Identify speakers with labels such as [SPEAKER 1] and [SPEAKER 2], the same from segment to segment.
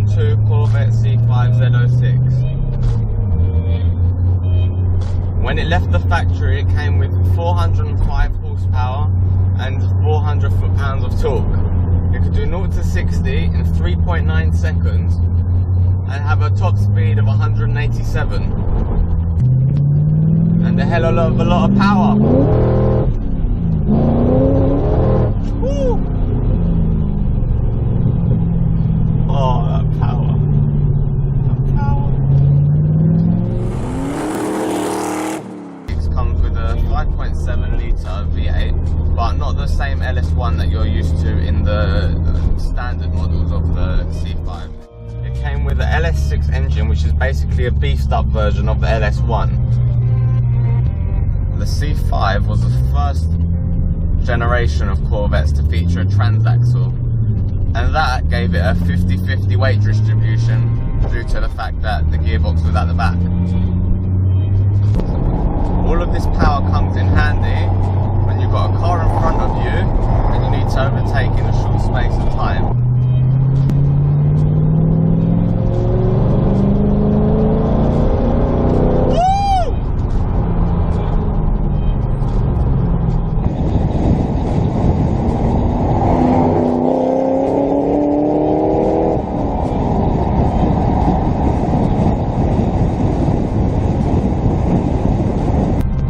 [SPEAKER 1] 2002 Corvette C5 Z06. When it left the factory, it came with 405 horsepower and 400 foot-pounds of torque. It could do 0 to 60 in 3.9 seconds and have a top speed of 187. And a hell of a lot of power. Woo! Oh, that power. That power. It comes with a 5.7 litre V8, but not the same LS1 that you're used to in the standard models of the C5. It came with the Ls6 engine, which is basically a beefed up version of the LS1. The C5 was the first generation of Corvettes to feature a transaxle, and that gave it a 50-50 weight distribution due to the fact that the gearbox was at the back. All of this power comes in handy when you've got a car in front of you and you need to overtake in a short space of time.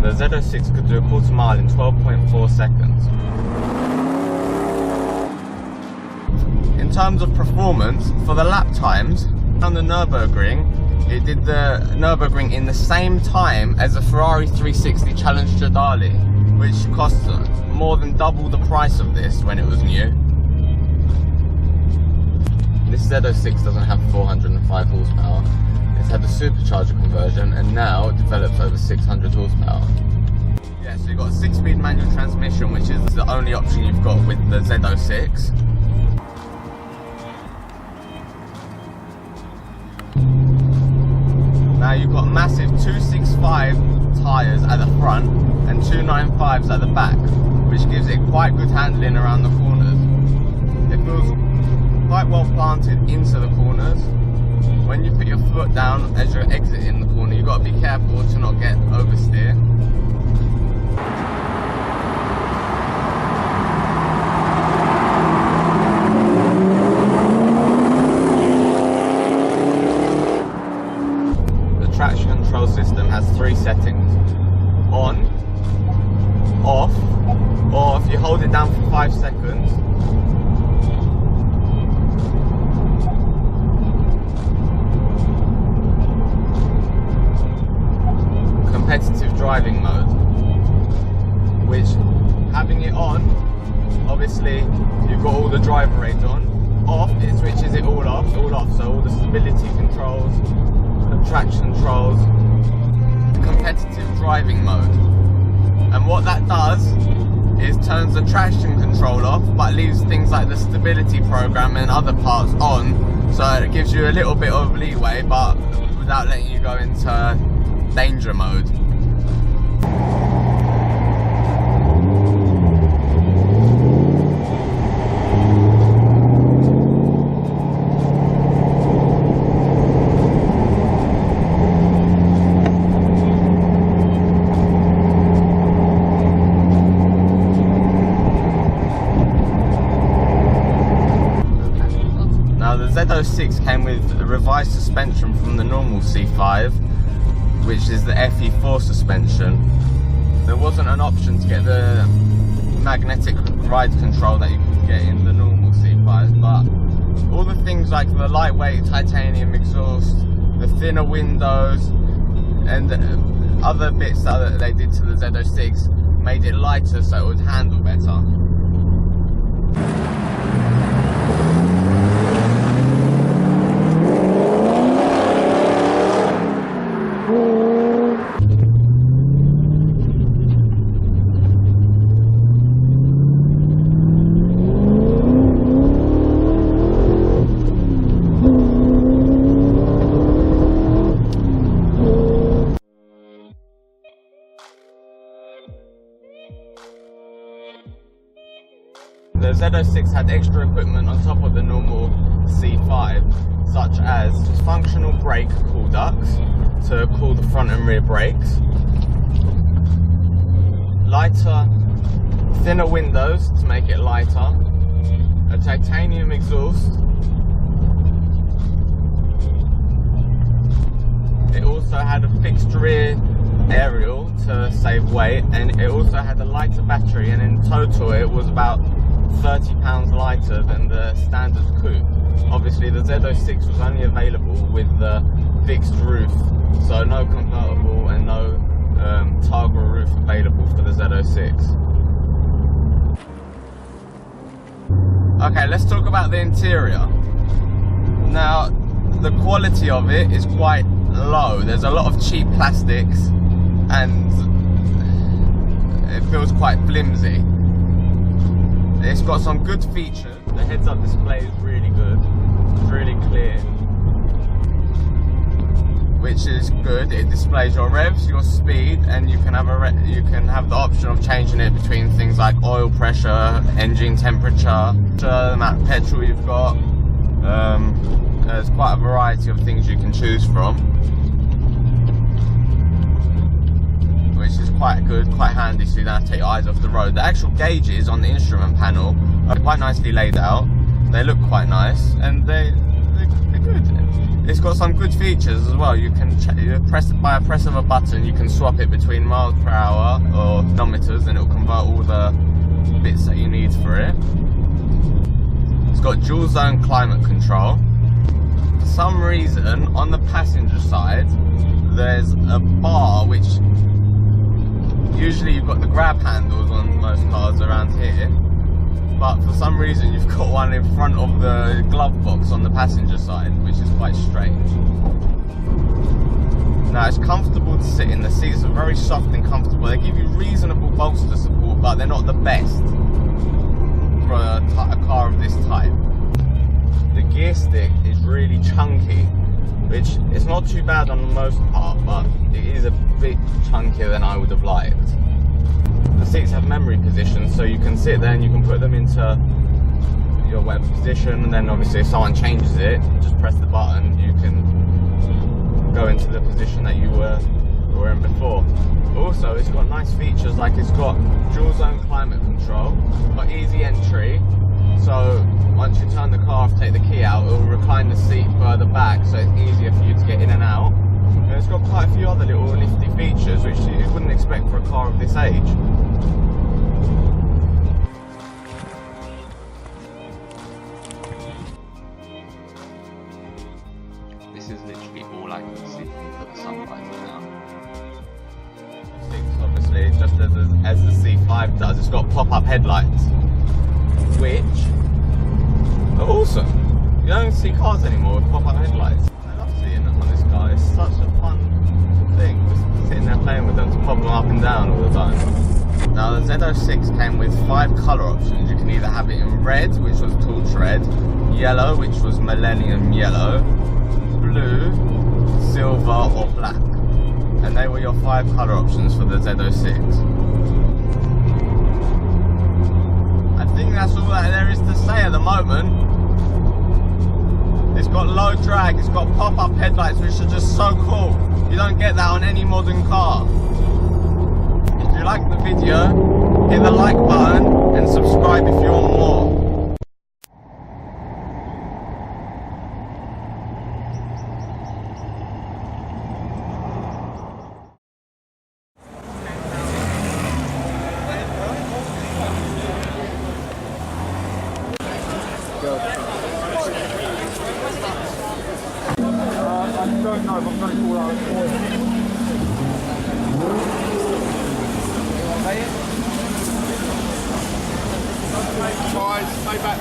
[SPEAKER 1] The Z06 could do a quarter mile in 12.4 seconds. In terms of performance, for the lap times, on the Nürburgring, it did the Nürburgring in the same time as a Ferrari 360 Challenge Stradale, which cost more than double the price of this when it was new. This Z06 doesn't have 405 horsepower. It's had the supercharger conversion and now it develops over 600 horsepower. Yeah, so you've got a 6-speed manual transmission, which is the only option you've got with the Z06. Now you've got massive 265 tyres at the front and 295s at the back, which gives it quite good handling around the corners. It feels quite well planted into the corners. When you put your foot down as you're exiting the corner, you've got to be careful to not get oversteer. The traction control system has 3 settings: on, off, or if you hold it down for 5 seconds, competitive driving mode, which, having it on, obviously you've got all the driver aids on. Off, it switches it all off, so all the stability controls, the traction controls, competitive driving mode. And what that does is turns the traction control off, but leaves things like the stability program and other parts on, so it gives you a little bit of leeway, but without letting you go into danger mode. Now the Z06 came with a revised suspension from the normal C5, which is the FE4 suspension. There wasn't an option to get the magnetic ride control that you could get in the normal C5s, but all the things like the lightweight titanium exhaust, the thinner windows, and other bits that they did to the Z06 made it lighter so it would handle better. Z06 had extra equipment on top of the normal C5, such as functional brake cool ducts to cool the front and rear brakes, lighter, thinner windows to make it lighter, a titanium exhaust. It also had a fixed rear aerial to save weight, and it also had a lighter battery, and in total it was about 30 pounds lighter than the standard coupe. Obviously the Z06 was only available with the fixed roof, so no convertible and no Targa roof available for the Z06. Okay, let's talk about the interior. Now, the quality of it is quite low. There's a lot of cheap plastics and it feels quite flimsy. It's got some good features. The heads-up display is really good. It's really clear, which is good. It displays your revs, your speed, and you can have the option of changing it between things like oil pressure, engine temperature, the amount of petrol you've got. There's quite a variety of things you can choose from, which is quite good, quite handy, so you don't have to take your eyes off the road. The actual gauges on the instrument panel are quite nicely laid out. They look quite nice, and they're good. It's got some good features as well. You can by a press of a button, you can swap it between miles per hour or kilometers, and it'll convert all the bits that you need for it. It's got dual zone climate control. For some reason, on the passenger side, there's a bar which usually you've got the grab handles on most cars around here, but for some reason you've got one in front of the glove box on the passenger side, which is quite strange. Now, it's comfortable to sit in. The seats are very soft and comfortable. They give you reasonable bolster support, but they're not the best for a car of this type. The gear stick is really chunky, which is not too bad on the most part, but it is a bit chunkier than I would have liked. The seats have memory positions, so you can sit there and you can put them into your web position, and then obviously if someone changes it, just press the button, you can go into the position that you were in before. Also, it's got nice features, like it's got dual zone climate control, got easy entry, so once you turn the car off, take the key out, it will recline the seat further back, so it's easier for you to get in and out. And it's got quite a few other little nifty features which you wouldn't expect for a car of this age. This is literally all I can see when you put the sunlight down. Obviously, just as the C5 does, it's got pop-up headlights, which are awesome. You don't see cars anymore with pop-up headlights. I love seeing them on this car. It's such a fun thing, just sitting there playing with them to pop them up and down all the time. Now, the Z06 came with 5 colour options. You can either have it in red, which was torch red, yellow, which was millennium yellow, blue, silver or black. And they were your 5 colour options for the Z06. I think that's all that there is to say at the moment. It's got low drag, it's got pop-up headlights, which are just so cool. You don't get that on any modern car. If you like the video, hit the like button and subscribe if you want more. I don't know if I'm going to call out a oil. Guys, stay back.